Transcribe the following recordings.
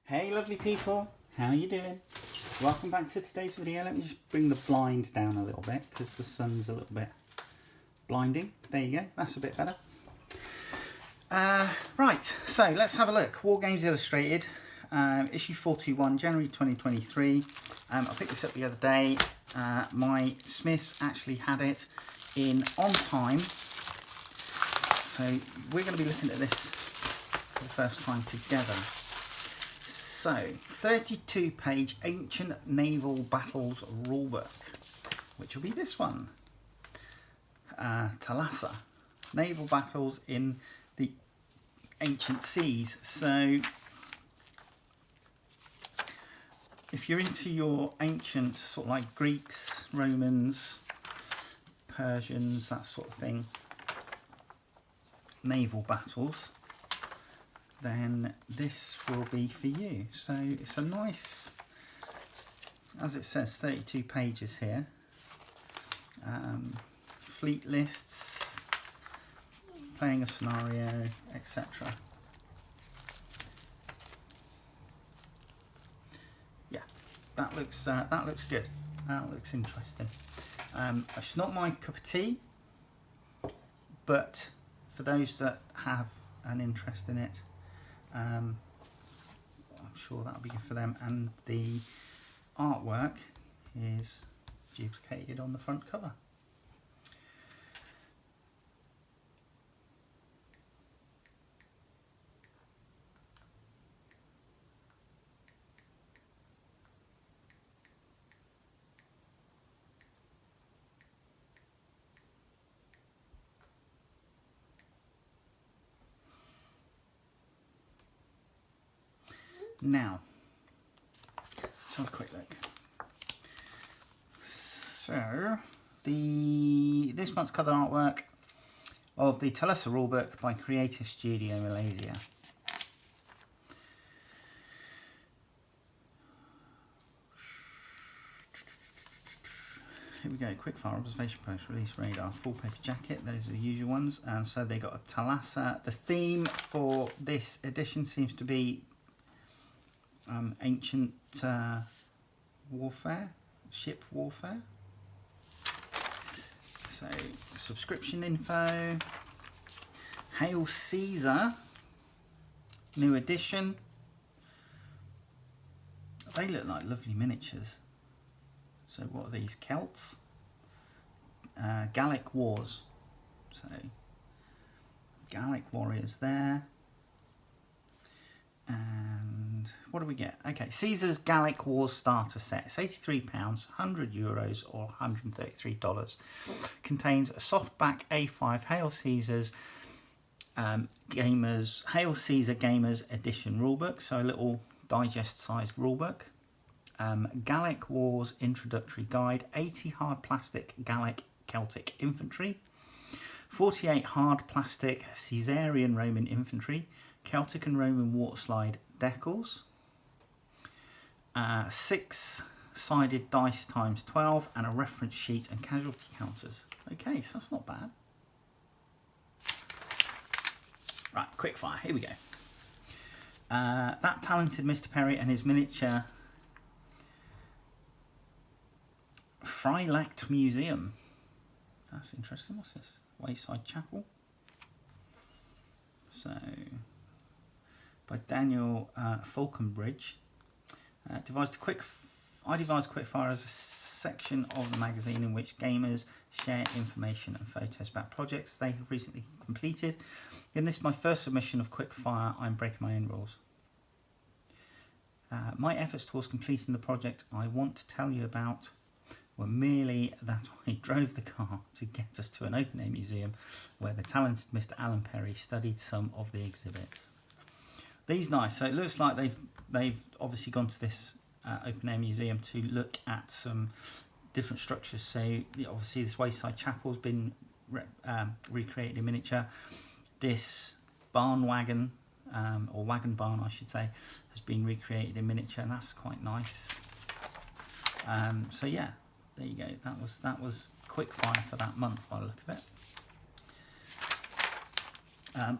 Hey lovely people, how are you doing? Welcome back to today's video. Let me just bring the blind down a little bit because the sun's a little bit blinding. There you go, that's a bit better. Right, so let's have a look. Wargames Illustrated, issue 421, January 2023. I picked this up the other day. My Smiths actually had it in on time. So we're going to be looking at this for the first time together. So, 32-page Ancient Naval Battles Rulebook, which will be this one. ASSA, Naval Battles in the Ancient Seas. So, if you're into your ancient, sort of like Greeks, Romans, Persians, that sort of thing, naval battles, then this will be for you. So it's a nice, as it says, 32 pages here. Fleet lists, playing a scenario, etc. Yeah, that looks good. That looks interesting. It's not my cup of tea, but for those that have an interest in it, I'm sure that'll be good for them. And the artwork is duplicated on the front cover. Now, let's have a quick look. So, this month's cover artwork of the ASSA rulebook by Creative Studio Malaysia. Here we go, quickfire observation post, release radar, full paper jacket, those are the usual ones. And so they got a ASSA. The theme for this edition seems to be ancient warfare, ship warfare. So subscription info, Hail Caesar, new edition. They look like lovely miniatures. So what are these, Celts? Gallic Wars. So Gallic warriors there. And what do we get? Okay, Caesar's Gallic Wars starter set. It's £83, €100 or $133. Contains a softback A5 Hail Caesar's Gamers Hail Caesar Gamers Edition rulebook. So a little digest-sized rulebook. Gallic Wars Introductory Guide. 80 hard plastic Gallic Celtic infantry. 48 hard plastic Caesarian Roman infantry. Celtic and Roman waterslide decals, 6-sided dice times 12, and a reference sheet and casualty counters. Okay, so that's not bad. Right, quick fire, here we go. That talented Mr. Perry and his miniature Freilacht Museum. That's interesting. What's this? Wayside Chapel. So, by Daniel Falconbridge. I devised Quickfire as a section of the magazine in which gamers share information and photos about projects they have recently completed. In this, my first submission of Quickfire, I'm breaking my own rules. My efforts towards completing the project I want to tell you about were merely that I drove the car to get us to an open air museum where the talented Mr. Alan Perry studied some of the exhibits. These nice. So it looks like they've obviously gone to this open air museum to look at some different structures. So obviously this Wayside Chapel has been recreated in miniature. This barn wagon, or wagon barn I should say, has been recreated in miniature, and that's quite nice. So yeah, there you go. That was Quickfire for that month by the look of it.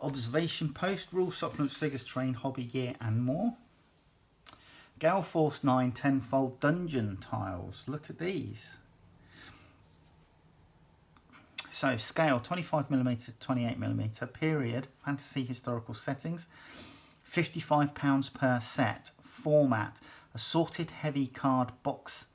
Observation post, rule supplements, figures, terrain, hobby gear and more. Gale Force 9 10-fold dungeon tiles. Look at these. So scale 25mm to 28mm, period, fantasy historical settings, £55 per set. Format, assorted heavy card box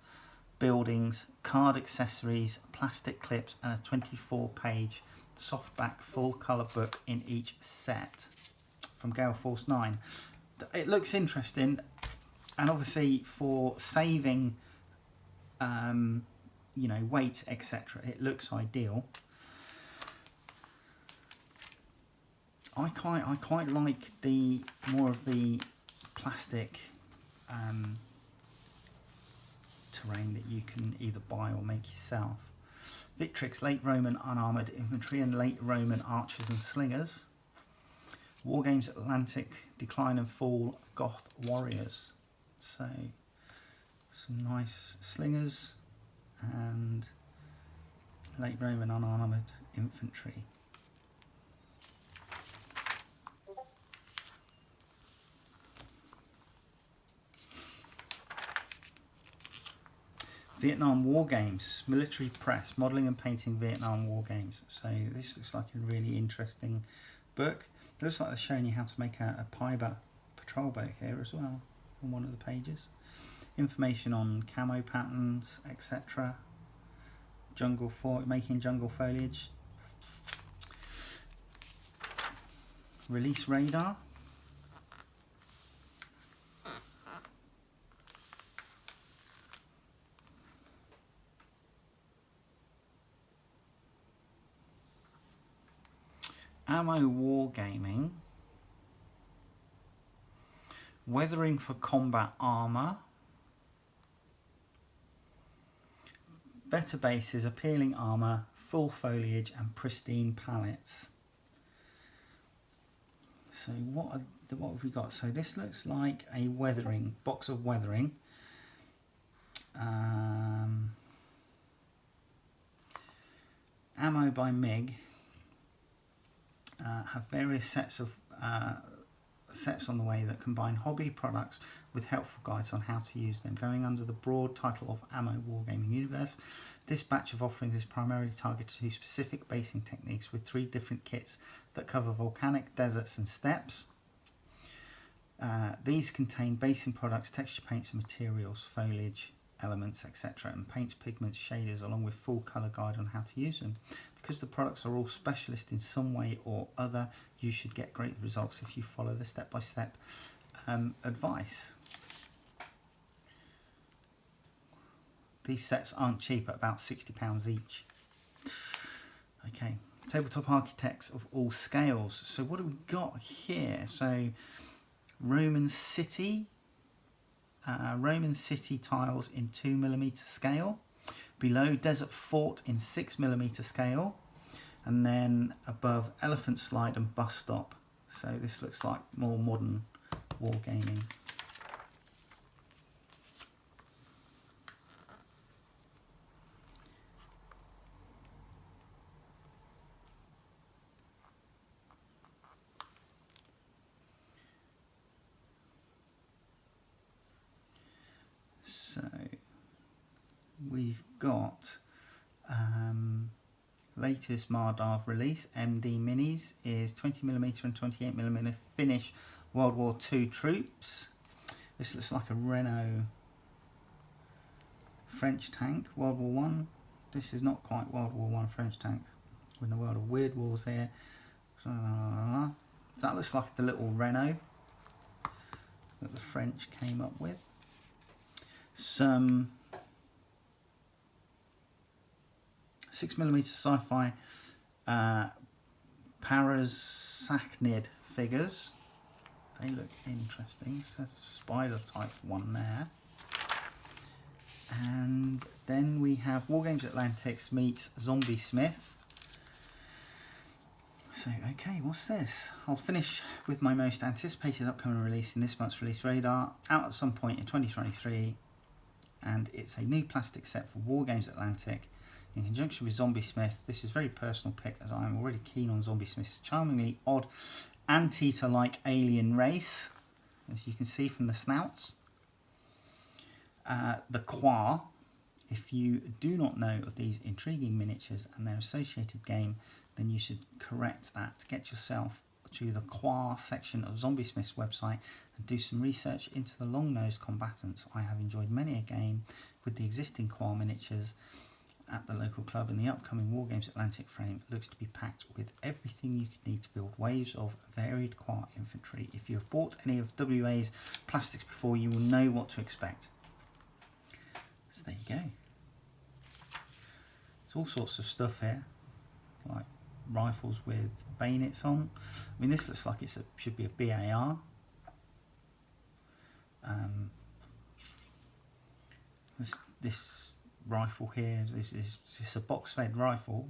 buildings, card accessories, plastic clips and a 24-page softback full colour book in each set from Gale Force 9. It looks interesting, and obviously for saving you know, weight, etc., it looks ideal. I quite like the more of the plastic terrain that you can either buy or make yourself. Victrix, late Roman unarmoured infantry and late Roman archers and slingers. Wargames Atlantic, decline and fall Goth warriors. So some nice slingers and late Roman unarmoured infantry. Vietnam Wargames, military press, modelling and painting Vietnam Wargames. So this looks like a really interesting book. It looks like they're showing you how to make a Piber patrol boat here as well on one of the pages. Information on camo patterns, etc. Making jungle foliage. Release radar. Ammo wargaming, weathering for combat armour, better bases, appealing armour, full foliage and pristine pallets. So what have we got? So this looks like a weathering, box of weathering. Ammo by MiG. Have various sets on the way that combine hobby products with helpful guides on how to use them. Going under the broad title of Ammo Wargaming Universe, this batch of offerings is primarily targeted to specific basing techniques with 3 different kits that cover volcanic, deserts and steppes. These contain basing products, texture paints and materials, foliage, elements, etc. and paints, pigments, shaders along with full colour guide on how to use them. Because the products are all specialist in some way or other, you should get great results if you follow the step-by-step advice. These sets aren't cheap, at about £60 each. Okay, tabletop architects of all scales. So what have we got here? So Roman City tiles in 2mm scale. Below, Desert Fort in 6mm scale, and then above, Elephant Slide and Bus Stop. So this looks like more modern wargaming. So we've got latest Mardav release, MD Minis, is 20mm and 28mm Finnish World War II troops. This looks like a Renault French tank, World War One. This is not quite World War One French tank. We're in the world of weird wars here. So that looks like the little Renault that the French came up with. Some 6mm sci-fi Parasachnid figures. They look interesting. So that's a spider type one there. And then we have Wargames Atlantics meets Zombie Smith. So, okay, what's this? I'll finish with my most anticipated upcoming release in this month's release radar, out at some point in 2023. And it's a new plastic set for Wargames Atlantic in conjunction with Zombie Smith. This is a very personal pick, as I am already keen on Zombie Smith's charmingly odd anteater-like alien race, as you can see from the snouts. The Qua. If you do not know of these intriguing miniatures and their associated game, then you should correct that. Get yourself to the Qua section of Zombie Smith's website and do some research into the long-nosed combatants. I have enjoyed many a game with the existing Qua miniatures at the local club, and the upcoming Wargames Atlantic frame looks to be packed with everything you could need to build waves of varied Qua infantry. If you have bought any of WA's plastics before, you will know what to expect. So there you go. There's all sorts of stuff here, like rifles with bayonets on. I mean, this looks like it should be a BAR. This rifle here is just a box-fed rifle,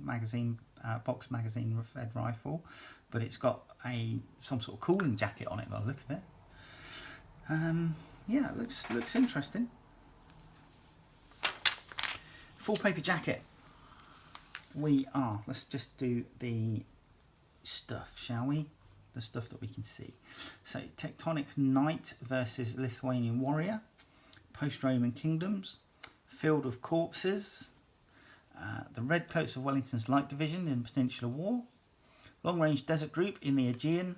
box magazine-fed rifle, but it's got some sort of cooling jacket on it by the look of it. Yeah, it looks interesting. Full paper jacket. Let's just do the stuff, shall we? The stuff that we can see. So, Tectonic Knight versus Lithuanian Warrior, Post-Roman Kingdoms, Field of Corpses, the Redcoats of Wellington's Light Division in the Peninsular War, Long Range Desert Group in the Aegean,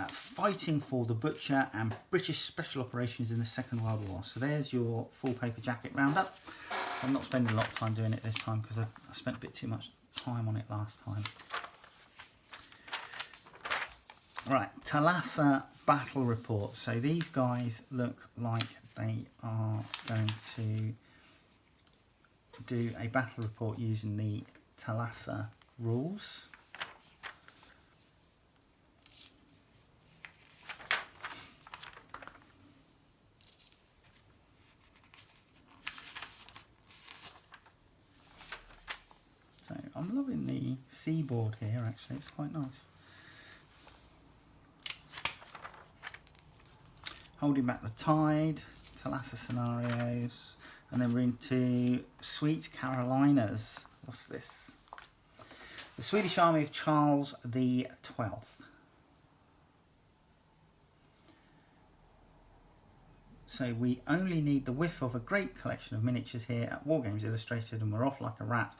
Fighting for the Butcher, and British Special Operations in the Second World War. So there's your full paper jacket roundup. I'm not spending a lot of time doing it this time because I spent a bit too much time on it last time. Right, Thalassa Battle Report. So these guys look like they are going to do a battle report using the Thalassa rules. So I'm loving the seaboard here, actually, it's quite nice. Holding Back the Tide, Thalassa scenarios, and then we're into Sweet Carolinas. What's this? The Swedish army of Charles the 12th. So we only need the whiff of a great collection of miniatures here at Wargames Illustrated, and we're off like a rat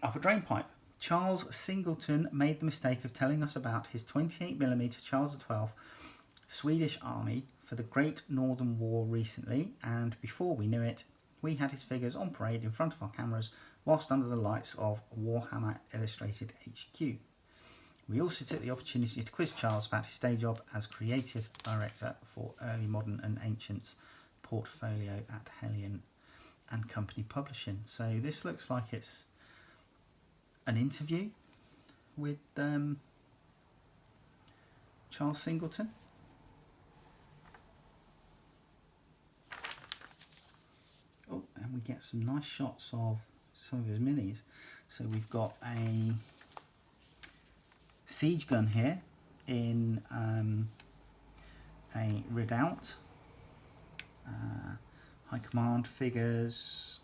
up a drainpipe. Charles Singleton made the mistake of telling us about his 28mm Charles the 12th Swedish army for the Great Northern War recently, and before we knew it, we had his figures on parade in front of our cameras whilst under the lights of Warhammer Illustrated HQ. We also took the opportunity to quiz Charles about his day job as creative director for Early Modern and Ancients portfolio at Hellion and Company Publishing. So this looks like it's an interview with Charles Singleton. Oh, and we get some nice shots of some of his minis. So we've got a siege gun here in a redoubt, high command figures,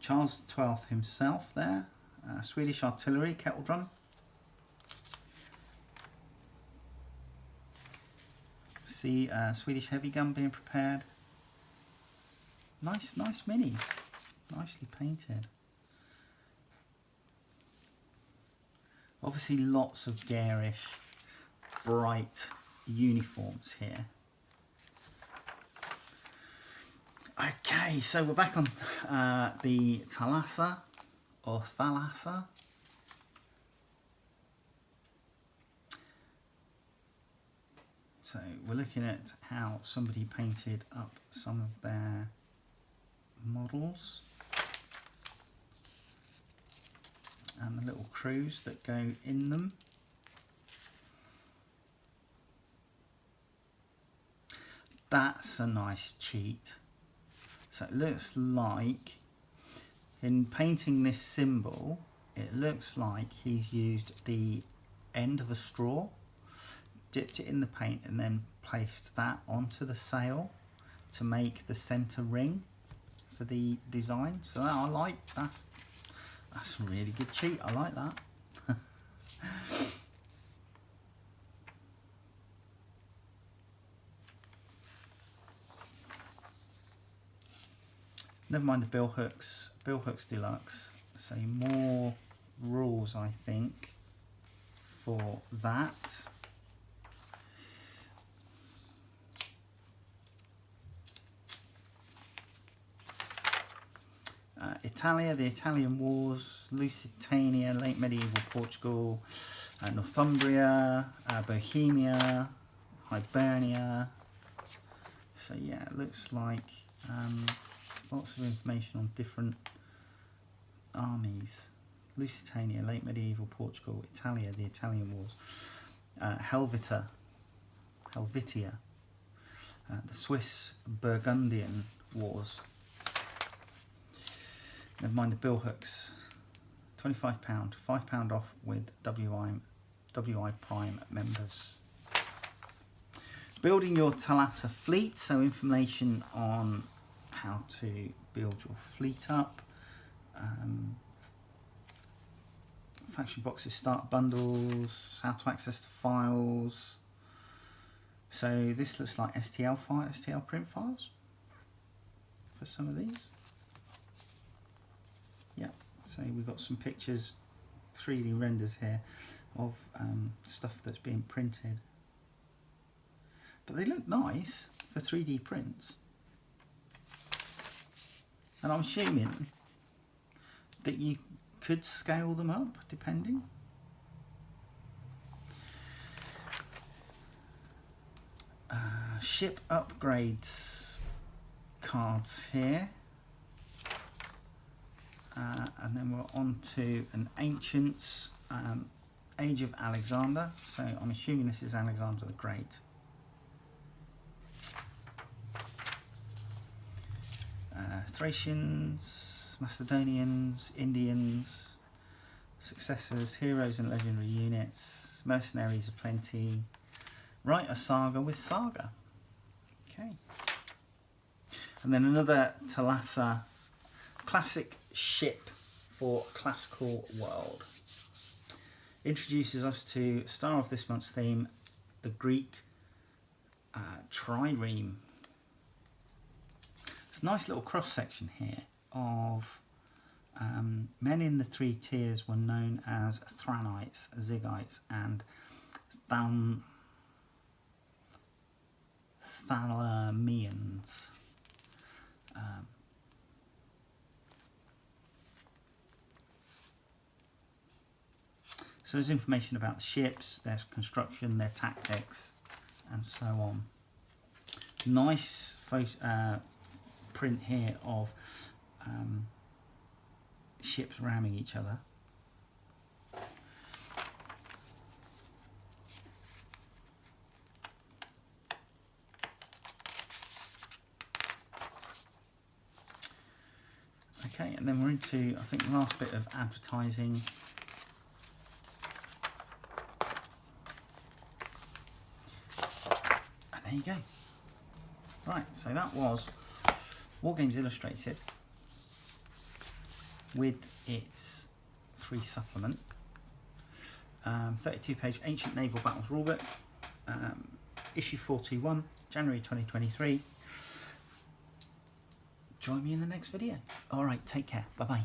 Charles XII himself there, Swedish artillery, kettle drum. See Swedish heavy gun being prepared. Nice minis, nicely painted. Obviously lots of garish, bright uniforms here. Okay, so we're back on the Thalassa, or Thalassa. So we're looking at how somebody painted up some of their models and the little crews that go in them. That's a nice cheat. So it looks like, in painting this symbol, it looks like he's used the end of a straw, dipped it in the paint, and then placed that onto the sail to make the centre ring for the design. So that I like, that's a really good cheat, I like that. Never mind the bill hooks deluxe. So more rules, I think, for that. Italia, the Italian Wars, Lusitania, late medieval Portugal, Northumbria, Bohemia, Hibernia. So yeah, it looks like lots of information on different armies. Lusitania, late medieval Portugal, Italia, the Italian Wars, Helvetia, the Swiss Burgundian Wars. Never mind the bill hooks. £25, £5 off with WI Prime members. Building your Thalassa fleet, so information on how to build your fleet up. Faction boxes, start bundles, how to access the files. So this looks like STL print files for some of these. Yeah, so we've got some pictures, 3D renders here of stuff that's being printed. But they look nice for 3D prints. And I'm assuming that you could scale them up depending. Ship upgrades cards here. And then we're on to an Ancients, Age of Alexander. So I'm assuming this is Alexander the Great. Thracians, Macedonians, Indians, successors, heroes and legendary units, mercenaries aplenty. Write a saga with Saga. Okay. And then another Thalassa classic ship for classical world. Introduces us to star of this month's theme, the Greek trireme. It's a nice little cross section here of men in the three tiers were known as Thranites, Ziggites, and Thalamians. So there's information about the ships, their construction, their tactics, and so on. Nice print here of ships ramming each other. Okay, and then we're into, I think, the last bit of advertising. And there you go. Right, so that was Wargames Illustrated with its free supplement. 32-page Ancient Naval Battles Rulebook, issue 421, January 2023. Join me in the next video. All right, take care. Bye-bye.